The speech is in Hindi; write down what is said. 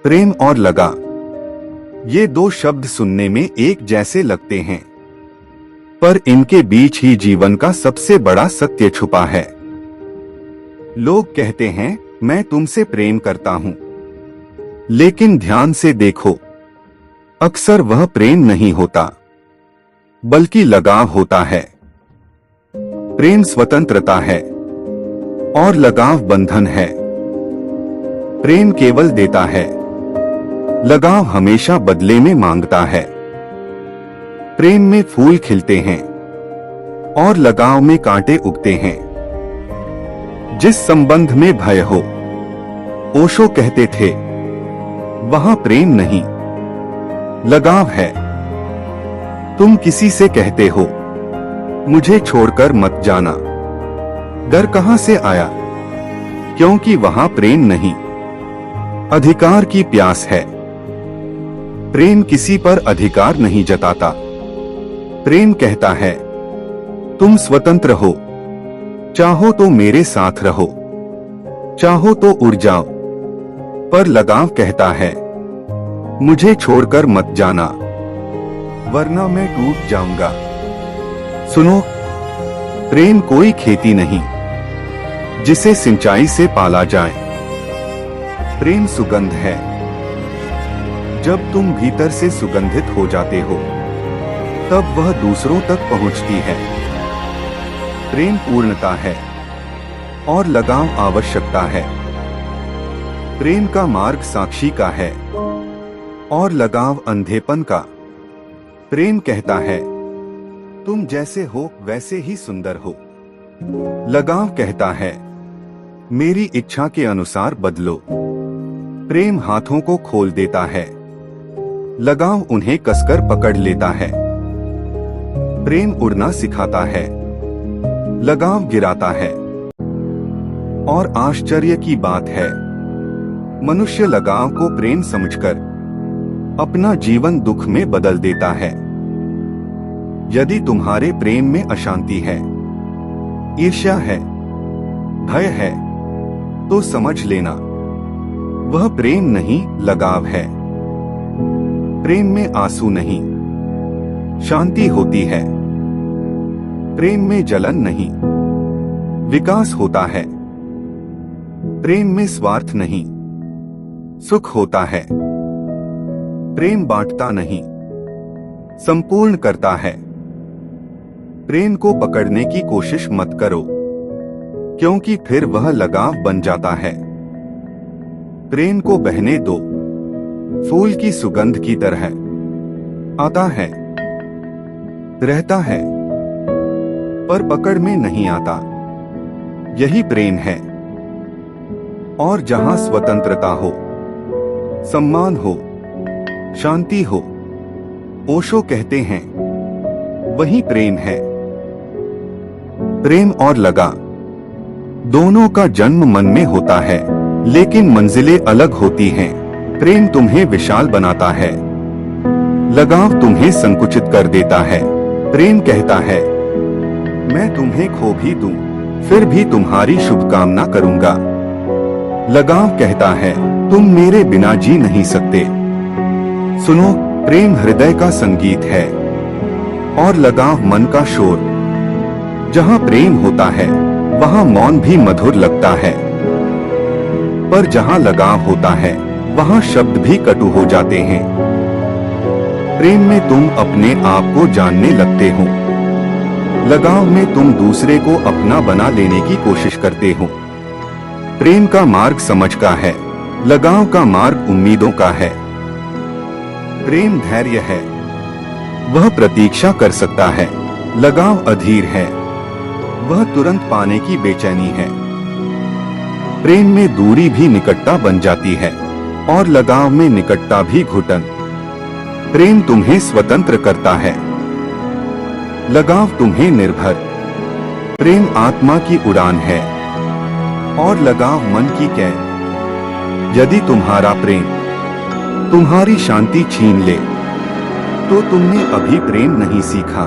प्रेम और लगा, ये दो शब्द सुनने में एक जैसे लगते हैं, पर इनके बीच ही जीवन का सबसे बड़ा सत्य छुपा है। लोग कहते हैं मैं तुमसे प्रेम करता हूं, लेकिन ध्यान से देखो, अक्सर वह प्रेम नहीं होता, बल्कि लगाव होता है। प्रेम स्वतंत्रता है और लगाव बंधन है। प्रेम केवल देता है, लगाव हमेशा बदले में मांगता है। प्रेम में फूल खिलते हैं और लगाव में कांटे उगते हैं। जिस संबंध में भय हो, ओशो कहते थे, वहां प्रेम नहीं, लगाव है। तुम किसी से कहते हो, मुझे छोड़कर मत जाना, डर कहां से आया? क्योंकि वहां प्रेम नहीं, अधिकार की प्यास है। प्रेम किसी पर अधिकार नहीं जताता। प्रेम कहता है, तुम स्वतंत्र हो, चाहो तो मेरे साथ रहो, चाहो तो उड़ जाओ। पर लगाव कहता है, मुझे छोड़कर मत जाना, वरना मैं टूट जाऊंगा। सुनो, प्रेम कोई खेती नहीं जिसे सिंचाई से पाला जाए। प्रेम सुगंध है। जब तुम भीतर से सुगंधित हो जाते हो, तब वह दूसरों तक पहुंचती है। प्रेम पूर्णता है और लगाव आवश्यकता है। प्रेम का मार्ग साक्षी का है और लगाव अंधेपन का। प्रेम कहता है, तुम जैसे हो वैसे ही सुंदर हो। लगाव कहता है, मेरी इच्छा के अनुसार बदलो। प्रेम हाथों को खोल देता है, लगाव उन्हें कसकर पकड़ लेता है। प्रेम उड़ना सिखाता है, लगाव गिराता है। और आश्चर्य की बात है, मनुष्य लगाव को प्रेम समझकर अपना जीवन दुख में बदल देता है। यदि तुम्हारे प्रेम में अशांति है, ईर्ष्या है, भय है, तो समझ लेना, वह प्रेम नहीं, लगाव है। प्रेम में आंसू नहीं, शांति होती है। प्रेम में जलन नहीं, विकास होता है। प्रेम में स्वार्थ नहीं, सुख होता है। प्रेम बांटता नहीं, संपूर्ण करता है। प्रेम को पकड़ने की कोशिश मत करो, क्योंकि फिर वह लगाव बन जाता है। प्रेम को बहने दो, फूल की सुगंध की तरह आता है, रहता है, पर पकड़ में नहीं आता। यही प्रेम है। और जहां स्वतंत्रता हो, सम्मान हो, शांति हो, ओशो कहते हैं, वही प्रेम है। प्रेम और लगा, दोनों का जन्म मन में होता है, लेकिन मंजिलें अलग होती हैं। प्रेम तुम्हें विशाल बनाता है, लगाव तुम्हें संकुचित कर देता है। प्रेम कहता है, मैं तुम्हें खो भी दूं, फिर भी तुम्हारी शुभकामना करूंगा। लगाव कहता है, तुम मेरे बिना जी नहीं सकते। सुनो, प्रेम हृदय का संगीत है और लगाव मन का शोर। जहां प्रेम होता है, वहां मौन भी मधुर लगता है, पर जहां लगाव होता है, वहां शब्द भी कटु हो जाते हैं। प्रेम में तुम अपने आप को जानने लगते हो, लगाव में तुम दूसरे को अपना बना लेने की कोशिश करते हो। प्रेम का मार्ग समझ का है, लगाव का मार्ग उम्मीदों का है। प्रेम धैर्य है, वह प्रतीक्षा कर सकता है। लगाव अधीर है, वह तुरंत पाने की बेचैनी है। प्रेम में दूरी भी निकटता बन जाती है और लगाव में निकटता भी घुटन। प्रेम तुम्हें स्वतंत्र करता है, लगाव तुम्हें निर्भर। प्रेम आत्मा की उड़ान है और लगाव मन की कैद। यदि तुम्हारा प्रेम तुम्हारी शांति छीन ले, तो तुमने अभी प्रेम नहीं सीखा।